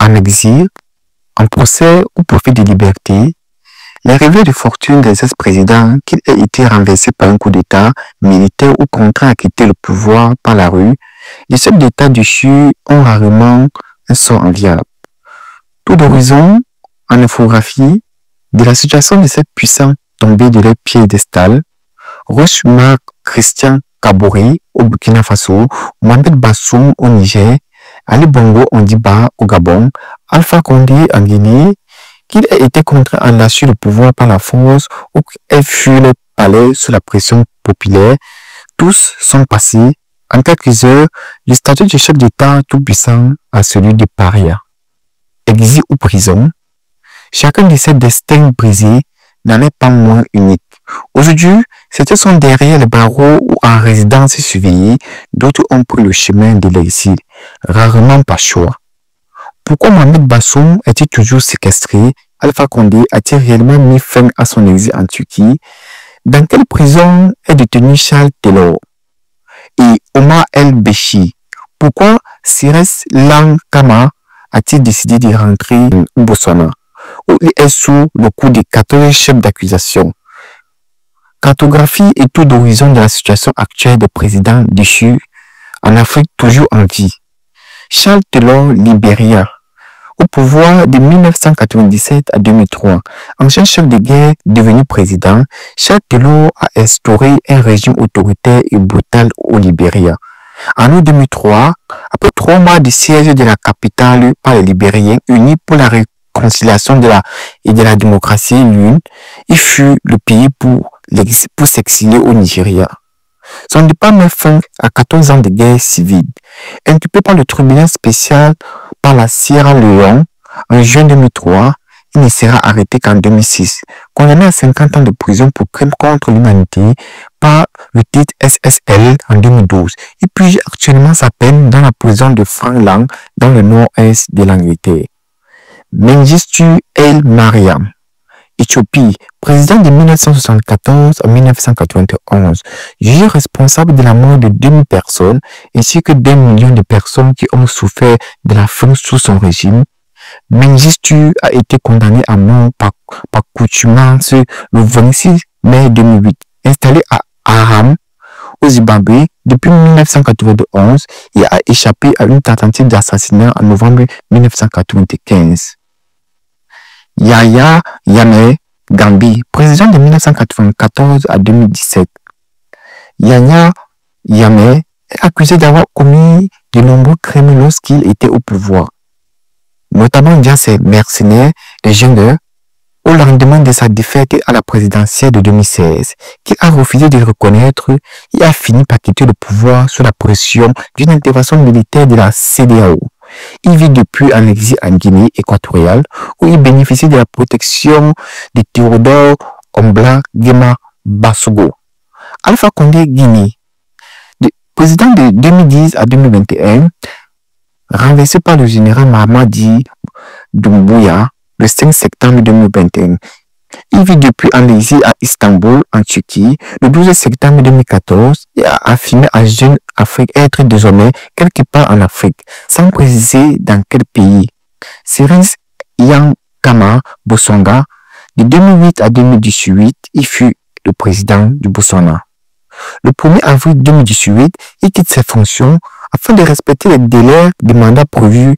en exil, en procès ou profit de liberté, les revers de fortune des ex-présidents qu'ils aient été renversés par un coup d'État militaire ou contraints à quitter le pouvoir par la rue, les chefs d'État déchus ont rarement un sort enviable. Tout d'horizon, en infographie, de la situation de ces puissants tombés de leur piédestal, Roch-Marc Christian Kaboré au Burkina Faso, Mohamed Bassoum au Niger, Ali Bongo Ondimba au Gabon, Alpha Condé en Guinée, qu'il ait été contraint à lâcher le pouvoir par la force ou qu'il fut le palais sous la pression populaire, tous sont passés, en quelques heures, du statut de chef d'État tout-puissant à celui de paria. Exil ou prison, chacun de ces destins brisés n'en est pas moins unique. Aujourd'hui, certains sont derrière les barreaux ou en résidence surveillée, d'autres ont pris le chemin de l'exil, rarement par choix. Pourquoi Mohamed Bassoum est-il toujours séquestré? Alpha Condé a-t-il réellement mis fin à son exil en Turquie? Dans quelle prison est détenu Charles Taylor? Et Omar El-Béchi? Pourquoi Cyrus Lankama a-t-il décidé de rentrer au Botswana, où il est sous le coup de 14 chefs d'accusation? Cartographie et tout d'horizon de la situation actuelle des présidents déchus en Afrique toujours en vie. Charles Taylor, Libéria, au pouvoir de 1997 à 2003, ancien chef de guerre devenu président, Charles Taylor a instauré un régime autoritaire et brutal au Libéria. En août 2003, après 3 mois de siège de la capitale par les Libériens unis pour la réconciliation et de la démocratie l'une, il fut le pays pour s'exiler au Nigeria. Son départ met fin à 14 ans de guerre civile. Inculpé par le tribunal spécial par la Sierra Leone en juin 2003, il ne sera arrêté qu'en 2006. Condamné à 50 ans de prison pour crimes contre l'humanité par le titre SSL en 2012. Il purge actuellement sa peine dans la prison de Frank dans le nord-est de l'Angleterre. Mengistu El Mariam, Éthiopie, président de 1974 à 1991, jugé responsable de la mort de 2000 personnes ainsi que d'1 million de personnes qui ont souffert de la faim sous son régime. Mengistu a été condamné à mort par contumace le 26 mai 2008. Installé à Haram, au Zimbabwe, depuis 1991, il a échappé à une tentative d'assassinat en novembre 1995. Yahya Jammeh, Gambie, président de 1994 à 2017. Yahya Jammeh est accusé d'avoir commis de nombreux crimes lorsqu'il était au pouvoir, notamment via ses mercenaires, les Jeunes, au lendemain de sa défaite à la présidentielle de 2016, qu'il a refusé de reconnaître et a fini par quitter le pouvoir sous la pression d'une intervention militaire de la CEDEAO. Il vit depuis en exil en Guinée équatoriale, où il bénéficie de la protection de Théodore Ombla Gema Bassogo. Alpha Condé, Guinée, président de 2010 à 2021, renversé par le général Mamadi Doumbouya le 5 septembre 2021. Il vit depuis en exil à Istanbul, en Turquie, le 12 septembre 2014 et a affirmé à Jeune Afrique être désormais quelque part en Afrique, sans préciser dans quel pays. Cyrus Lankama Bosonga, de 2008 à 2018, il fut le président du Botswana. Le 1er avril 2018, il quitte ses fonctions afin de respecter les délais de mandat prévus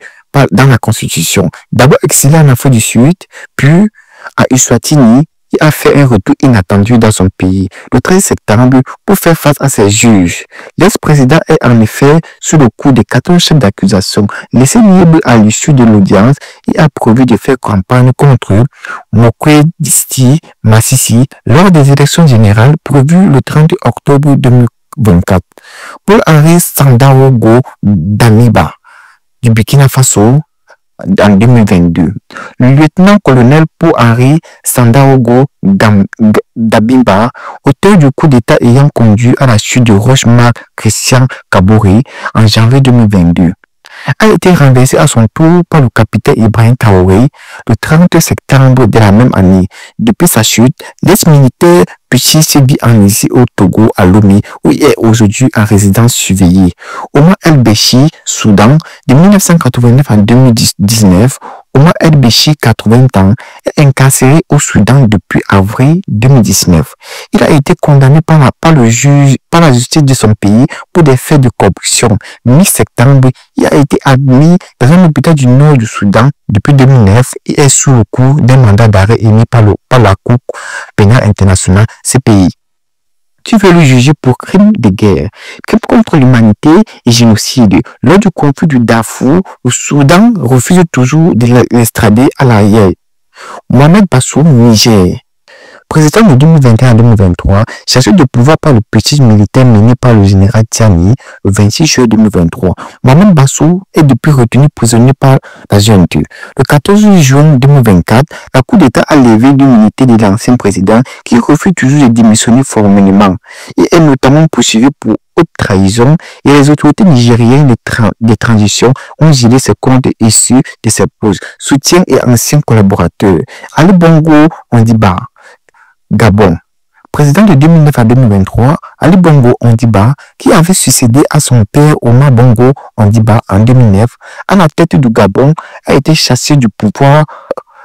dans la Constitution. D'abord exilé en Afrique du Sud, puis à Eswatini, il a fait un retour inattendu dans son pays le 13 septembre pour faire face à ses juges. L'ex-président est en effet sous le coup de 14 chefs d'accusation. Laissé libre à l'issue de l'audience, il a prévu de faire campagne contre Mokwedisti Masisi lors des élections générales prévues le 30 octobre 2024. Paul-Henri Sandaogo Damiba du Burkina Faso en 2022. Le lieutenant-colonel Paul-Henri Sandaogo Damiba, auteur du coup d'État ayant conduit à la chute de Roch-Marc Christian Kaboré en janvier 2022. a été renversé à son tour par le capitaine Ibrahim Traoré le 30 septembre de la même année. Depuis sa chute, l'ex-militaire Péchi s'est vit en exil au Togo, à Lomé, où il est aujourd'hui en résidence surveillée. Omar El-Béchi, Soudan, de 1989 à 2019, Omar El-Béchi, 80 ans, est incarcéré au Soudan depuis avril 2019. Il a été condamné par la justice de son pays pour des faits de corruption. Mi-septembre, il a été admis dans un hôpital du nord du Soudan depuis 2009 et est sous le coup d'un mandat d'arrêt émis par la Cour pénale internationale CPI. Tu veux le juger pour crime de guerre, crime contre l'humanité et génocide. Lors du conflit du Darfour, le Soudan refuse toujours de l'extrader à l'arrière. Mohamed Bazoum, Niger. Président de 2021 à 2023, chargé de pouvoir par le petit militaire mené par le général Tiani le 26 juillet 2023. Mohamed Bazoum est depuis retenu prisonnier par la junte. Le 14 juin 2024, la Cour d'État a levé l'immunité de l'ancien président qui refuse toujours de démissionner formellement. Il est notamment poursuivi pour haute trahison et les autorités nigériennes de transition ont gelé ses comptes issus de ses postes, soutien et anciens collaborateurs. Ali Bongo Ondimba, Gabon. Président de 2009 à 2023, Ali Bongo Ondimba, qui avait succédé à son père Omar Bongo Ondimba en 2009, à la tête du Gabon, a été chassé du pouvoir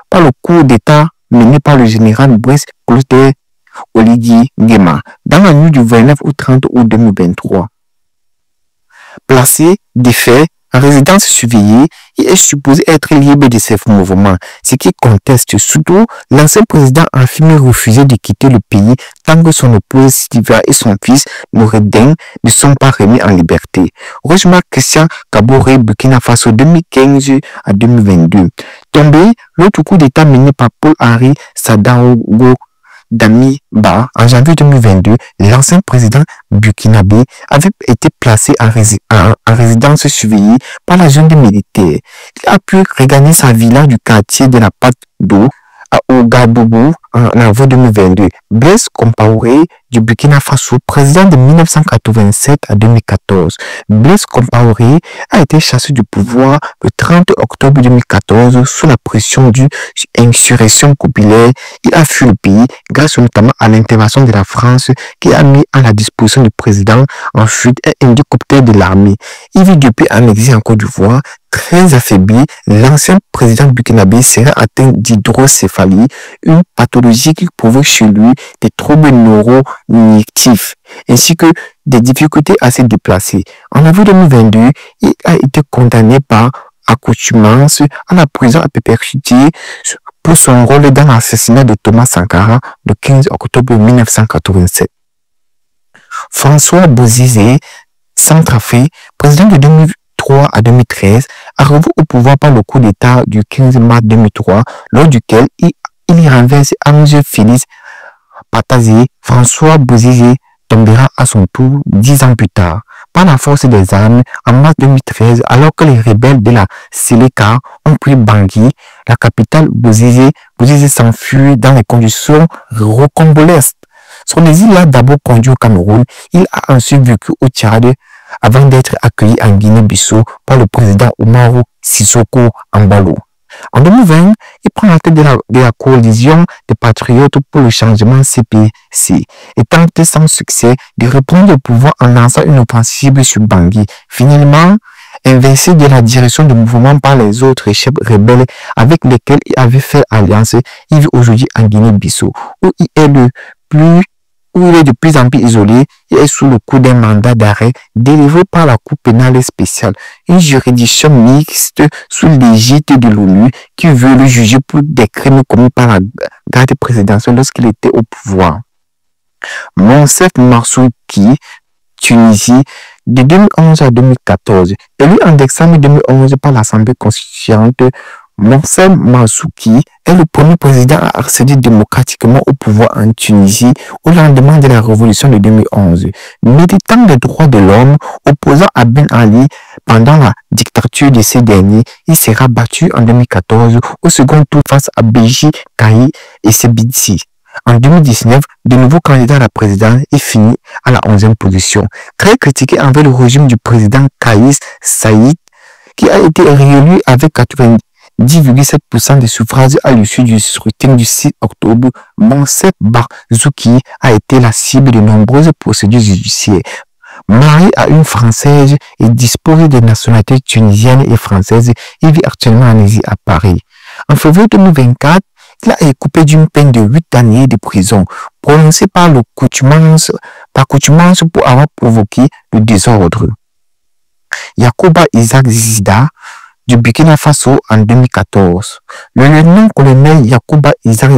par le coup d'État mené par le général Brice Clotaire Oligui Nguema dans la nuit du 29 au 30 août 2023. Placé, défait, en résidence surveillée, il est supposé être libre de ses mouvements, ce qui conteste surtout l'ancien président a affirmé refuser de quitter le pays tant que son épouse Sylvia et son fils Noureddin ne sont pas remis en liberté. Rochemar Christian Kaboré, Burkina Faso 2015 à 2022. Tombé, l'autre coup d'État mené par Paul-Henri Sadaogo Damiba en janvier 2022, l'ancien président burkinabé avait été placé en résidence surveillée par la junte militaire. Il a pu regagner sa villa du quartier de la Patte d'Eau à Ouagadougou en avril 2022. Blaise Compaoré du Burkina Faso, président de 1987 à 2014. Blaise Compaoré a été chassé du pouvoir le 30 octobre 2014 sous la pression d'une insurrection populaire. Il a fui le pays grâce notamment à l'intervention de la France qui a mis à la disposition du président en fuite un hélicoptère de l'armée. Il vit depuis en exil en Côte d'Ivoire. Très affaibli, l'ancien président burkinabé serait atteint d'hydrocéphalie, une pathologie qui provoque chez lui des troubles neurocognitifs, ainsi que des difficultés à se déplacer. En avril 2022, il a été condamné par accoutumance à la prison à perpétuité pour son rôle dans l'assassinat de Thomas Sankara le 15 octobre 1987. François Bozizé, Centrafrique, président de 2003 à 2013, arrivé au pouvoir par le coup d'État du 15 mars 2003, lors duquel il y renverse Ange Félix Patazi. François Bozizé tombera à son tour 10 ans plus tard, par la force des armes, en mars 2013, alors que les rebelles de la Séléka ont pris Bangui, la capitale. Bozizé s'enfuit dans les conditions rocambolesques. Son exil l'a d'abord conduit au Cameroun. Il a ensuite vécu au Tchad avant d'être accueilli en Guinée-Bissau par le président Umaru Sissoko Embalo. En 2020, il prend la tête de la coalition des patriotes pour le changement CPC et tente sans succès de reprendre le pouvoir en lançant une offensive sur Bangui. Finalement, inversé de la direction du mouvement par les autres chefs rebelles avec lesquels il avait fait alliance, il vit aujourd'hui en Guinée-Bissau, où il est de plus en plus isolé et est sous le coup d'un mandat d'arrêt délivré par la Cour pénale spéciale, une juridiction mixte sous l'égide de l'ONU qui veut le juger pour des crimes commis par la garde présidentielle lorsqu'il était au pouvoir. Monsef Marzouki, Tunisie, de 2011 à 2014, élu en décembre 2011 par l'Assemblée constituante, Monsef Marzouki est le premier président à accéder démocratiquement au pouvoir en Tunisie au lendemain de la révolution de 2011. Militant des droits de l'homme, opposant à Ben Ali pendant la dictature de ces derniers, il sera battu en 2014 au second tour face à Beji Caïd Essebsi. En 2019, de nouveau candidat à la présidence, il finit à la 11e position. Très critiqué envers le régime du président Kais Saied, qui a été réélu avec 90,7% des suffrages à l'issue du scrutin du 6 octobre, Moncef Barzouki a été la cible de nombreuses procédures judiciaires. Marié à une Française et dispose de nationalités tunisienne et française, il vit actuellement en exil à Paris. En février 2024, il a été coupé d'une peine de 8 années de prison, prononcée par coutumance pour avoir provoqué le désordre. Yacouba Isaac Zida du Burkina Faso en 2014. Le lieutenant-colonel Yacouba Isaac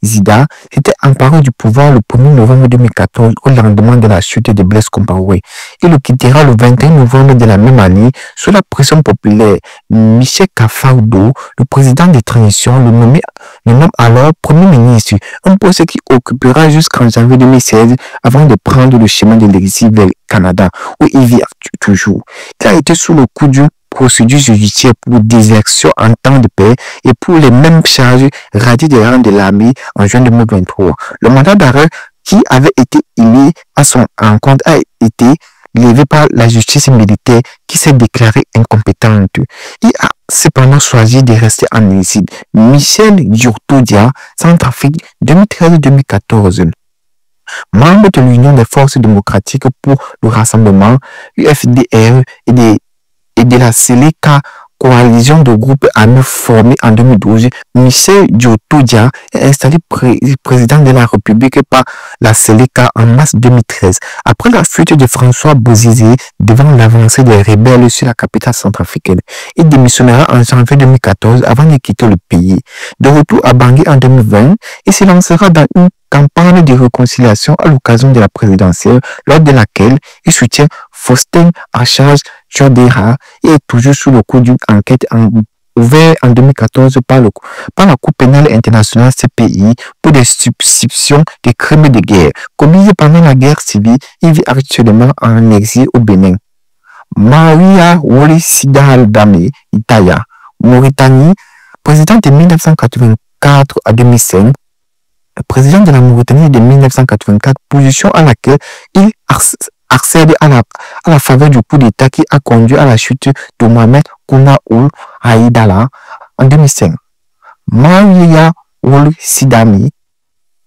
Zida s'était emparé du pouvoir le 1er novembre 2014 au lendemain de la chute de Blaise Compaoré. Il le quittera le 21 novembre de la même année sous la pression populaire. Michel Kafando, le président de transition, le nomme alors Premier ministre, un poste qui occupera jusqu'en janvier 2016 avant de prendre le chemin de l'exil vers le Canada, où il vit toujours. Il a été sous le coup d'une procédure judiciaire pour désertion en temps de paix et pour les mêmes charges radiées des rangs de l'armée en juin 2023. Le mandat d'arrêt qui avait été émis à son encontre a été levé par la justice militaire qui s'est déclarée incompétente. Il a cependant choisi de rester en exil. Michel Diourtodia, Centrafrique, 2013-2014. Membre de l'Union des forces démocratiques pour le rassemblement, UFDR et de la Seleka, coalition de groupes armés formés en 2012, Michel Diourtodia est installé président de la République par la Seleka en mars 2013. Après la fuite de François Bozizé devant l'avancée des rebelles sur la capitale centrafricaine, il démissionnera en janvier 2014 avant de quitter le pays. De retour à Bangui en 2020, il se lancera dans une campagne de réconciliation à l'occasion de la présidentielle, lors de laquelle il soutient Faustin Archange Touadéra et est toujours sous le coup d'une enquête ouverte en 2014 par la Cour pénale internationale CPI pour des suspicions de crimes de guerre commis pendant la guerre civile. Il vit actuellement en exil au Bénin. Maria Woli Sidal Dame Itaya, Mauritanie, président de 1984 à 2005, président de la Mauritanie de 1984, position à laquelle il accède à la faveur du coup d'État qui a conduit à la chute de Mohamed Ould Haïdala en 2005. Maria Ould Sidami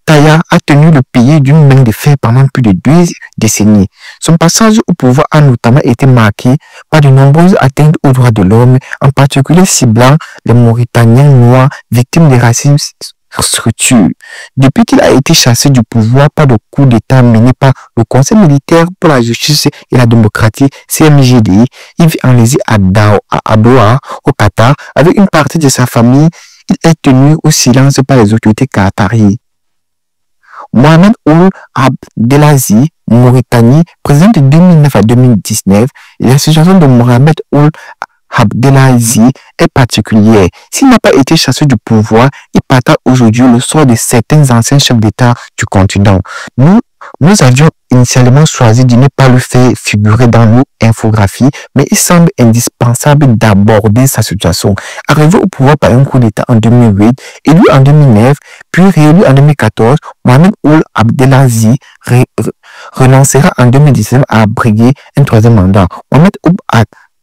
Taya a tenu le pays d'une main de fer pendant plus de 2 décennies. Son passage au pouvoir a notamment été marqué par de nombreuses atteintes aux droits de l'homme, en particulier ciblant les Mauritaniens noirs victimes de racisme structure. Depuis qu'il a été chassé du pouvoir par le coup d'État mené par le Conseil militaire pour la justice et la démocratie, CMJD, il vit en exil à Doha, au Qatar, avec une partie de sa famille. Il est tenu au silence par les autorités qatariennes. Mohamed Ould Abdelaziz, Mauritanie, président de 2009 à 2019, la situation de Mohamed Ould Abdelaziz est particulière. S'il n'a pas été chassé du pouvoir, il partage aujourd'hui le sort de certains anciens chefs d'État du continent. Nous avions initialement choisi de ne pas le faire figurer dans nos infographies, mais il semble indispensable d'aborder sa situation. Arrivé au pouvoir par un coup d'État en 2008, élu en 2009, puis réélu en 2014, Mohamed Ould Abdelaziz renoncera en 2019 à briguer un 3e mandat. Mohamed Ould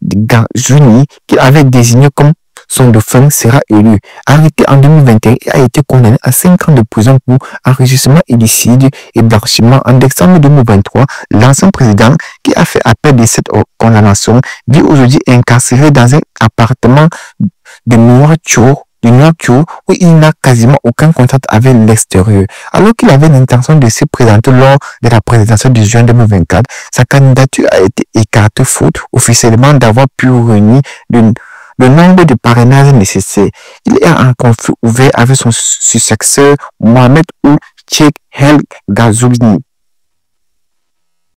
Ghazouani, qu'il avait désigné comme son dauphin, sera élu. Arrêté en 2021, il a été condamné à 5 ans de prison pour enrichissement illicite et blanchiment. En décembre 2023, l'ancien président, qui a fait appel de cette condamnation, vit aujourd'hui incarcéré dans un appartement de Nouakchott, où il n'a quasiment aucun contact avec l'extérieur. Alors qu'il avait l'intention de se présenter lors de la présidentielle de juin 2024, sa candidature a été écartée faute officiellement d'avoir pu réunir le nombre de parrainages nécessaires. Il est en conflit ouvert avec son successeur Mohamed Ould Cheikh El Ghazouani.